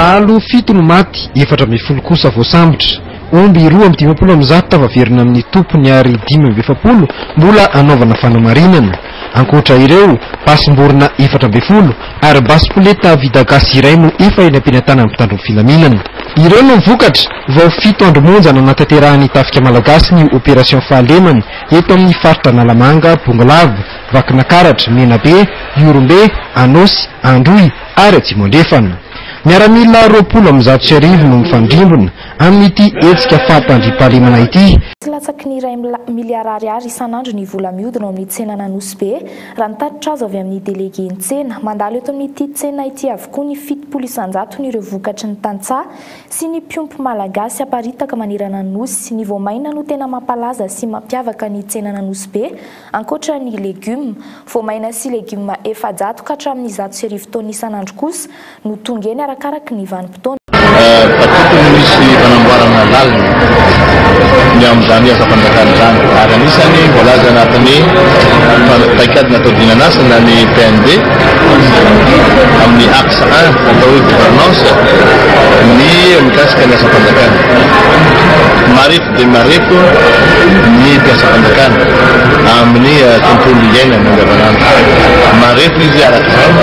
Lalo 7 no maty, 4 kosa voasambotra. Omby 2 tavaverina amin'ny tompony ary 5 mbola anaovana fanamarinana. Ankoatra ireo, pasim-borona 4 ary baspoleta vida gasy iray no efa eny am-pinatana amin'ny mpitandro filaminana. Ireo no vokatra vao 7 andro monja nanatanterahany tafika malagasy ny opération fahalemany eto amin'ny faritra Nalamanga, Bongalava, Vakinakaratra, Menabe, Iorombe, Anosy, Androy ary Atsimondrefana. Miaramila 20 no mifandrimbona amin'ity hetsika fampandriam-pahalemana ity. Latsaky ny 1 miliara ariary isan'andro ny vola mihodina amin'ny tsena Anosy raha nitatitra azy avy amin'ny délégué tsena. Mandalo eto amin'ity tsena ity avokoa ny 70 isanjato ny ireo vokatry ny tantsaha sy ny mpiompo malagasy aparitaka manerana Anosy. Ny voamaina no tena mampalaza sy mampiavaka ny tsena Anosy ankoatra ny légumes, voamaina sy légumes efajato ka hatramin'ny 100 taona isan'andro kosa no tonga eny arakaraka ny vanim-potoana. Misy fanamboarana lalana ny amin'izany asa fanjakana izany ary anisany voalaza anatin'ny paikady natao dinanasana ny PND amin'ny axe 1 natao hoe gouvernance ny mikasika ny asa fanjakana. Marefo dia marefo ny mpiasa fanjakana amin'ny tontolo iainana andavanandro. Marefo izy arak'izany,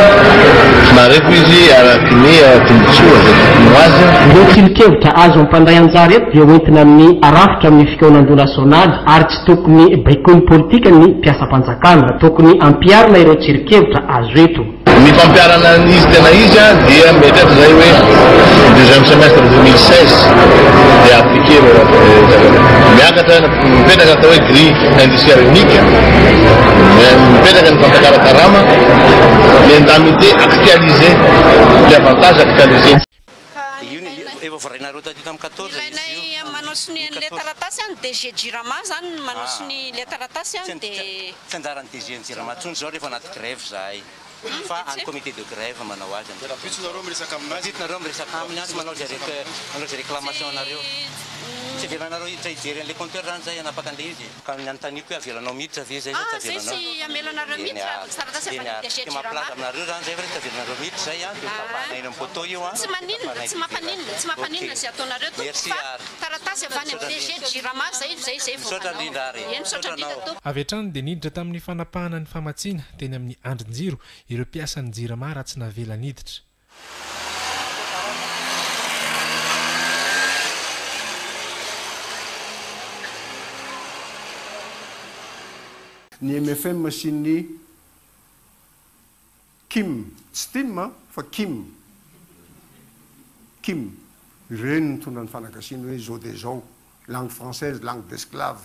marefo izy araky ny tombotsoa zay tokony azy. Voatsilikevitra azo ampandray anjara eto dia hoentina amin'ny arafitra amin'ny fikaonando nasionaly ary tsy tokony baikony politika ny mpiasa fanjakana, tokony ampiarina ireo tsirikevitra azo eto. Ny fampiarana izy tena izy dia mety eto zay hoe deuxième semestre 2016 dia appliqué miakatra mipetraka atao hoe grille indiciaire unique, mipetraka ny fampiakarakarama, l'indemnité actualisée, l'avantage actualisé. Manosy ny letaratasy any DG Jirama zany manosy ny letaratasy any dia tsy anjaran'ny DG Jirama tsony zao rehefa anaty grève zahay fa any comité de grève manao azy. Rapitsinareo miresaka aminazy, rapitsinareo miresaka aminy azy manao zay réclamation anareo. Tsy avelanareo hiditra hijery an'ilay compteur zany zay anapaka an'ilay izy ka nianontaniako hoe avelanao miditra ve zay zay tsy avelanao. Sy amelanareo miditra taratasy avy amin'ny DG Jirama. Maplaza aminareo zany zay fa tsy avelanareo miditra zay dia tapahana eny amin'ny photo io. Tsy maninona, tsy mampaninona zay ataonareo fa taratasy avy any amin'ny DG Jirama zay misaotra indrindra ary. Avy hatrany dia niditra tamin'ny fanapahana ny famatsiana teny amin'ny andrin-jiro ireo mpiasan'ny Jirama raha tsy navela niditra. Ny MFM sy ny Kim, tsy Tim fa Kim. Ireny mitondra ny fanakasiny hoe zao dia zao, langue française, langue d'esclave.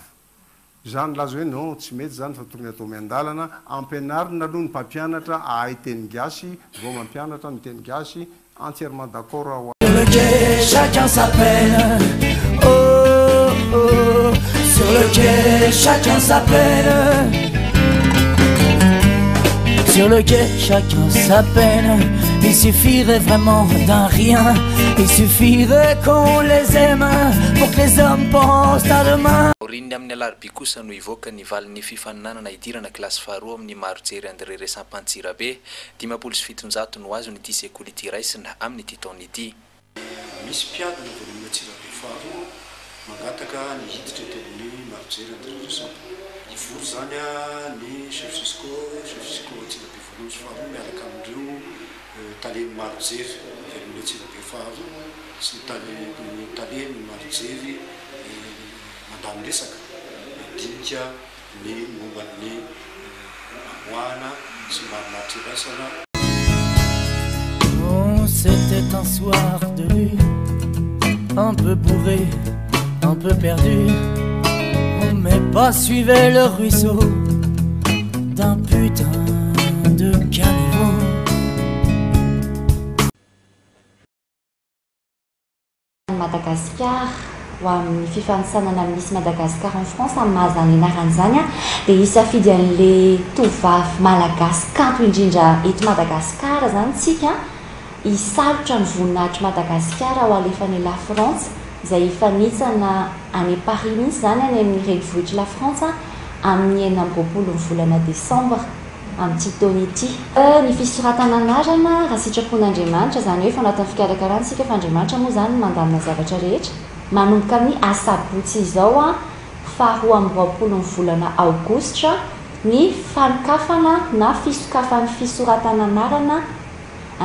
Zany laza hoe non, tsy mety zany fa tokony atao miandalana, ampianarina aloha ny mpampianatra ahay teny gasy, vao mampianatra ny teny gasy, entièrement d'accord. Chacun sa peine, oh, oh, sur le quai, chacun sa peine. Sur le quai, chacun sa peine. Il suffirait vraiment d'un rien. Il suffirait qu'on les aime pour que les hommes pensent à demain. Orin'ny amin'ny alarobia kosa no ivoaka ny valin'ny fifaninana idirana kilasy faharoa amin'ny marojery André Resampantsirabe 570 no azo n'ity sekoly ity raisina amin'ity taona ity. Misy mpiadana volony Tsirabe faharoa mangataka ny hiditra eto amin'ny marojery André Resampantsirabe. Ny volo zany ny chef Cisco Tsirabe voalohany sy faharoa miaraka amin'ireo taleny marojery volony Tsirabe faharoa sy ny taleny marojery mandamy resaka dinika ny momban'ny amoana sy marinahitra iraisana. Oh, c'était un soir de rue, un peu bourré, un peu perdu. On mais pas suivait le ruisseau d'un putain de caniveau. Madagascar ho amin'ny fifanitsanana misy Madagascar en France amin'ny mahazany anaran'izany dia hisafidy an'ilay tovovavy malagasy kanto indrindra eto Madagasikara zany tsika hisalotra ny voninahitry Madagasikara ho alefan'ny la France izay hifanitsana any Paris mihitsy zany any amin'ny renivohitry la France amin'ny 9 volana Desambra amin'ny titony ity ny fisoratana anarana raha sitrapon'andriamanitra zany hoe fanatin'ny fikarakaranatsika fa andriamanitra moa zany mandamina zavatra rehetra manomboka amin'ny asabotsy izao a faharoa amin'ny roapolo ny volana aogositra ny fanokafana na fisokafan'ny fisoratana anarana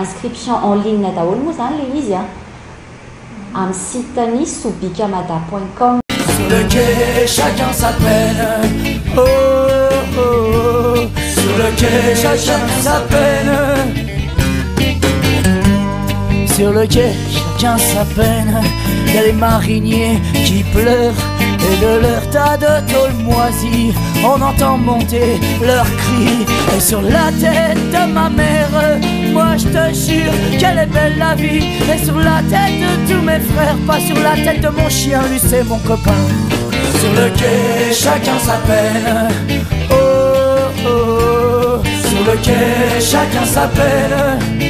inscription en ligne daholo moa zany le izy a amin'ny siteny sobikamada.com. Sur le quai, chacun sa peine. Oh, oh, oh. Sur le quai, chacun sa peine. Sur le quai, chacun sa peine. Il y a les mariniers qui pleurent et de leur tas de tôles moisies, on entend monter leurs cris. Et sur la tête de ma mère, moi je te jure qu'elle est belle la vie. Et sur la tête de tous mes frères, pas sur la tête de mon chien, lui c'est mon copain. Sur le quai, chacun sa peine. Oh, oh, oh. Sur le quai, chacun sa peine.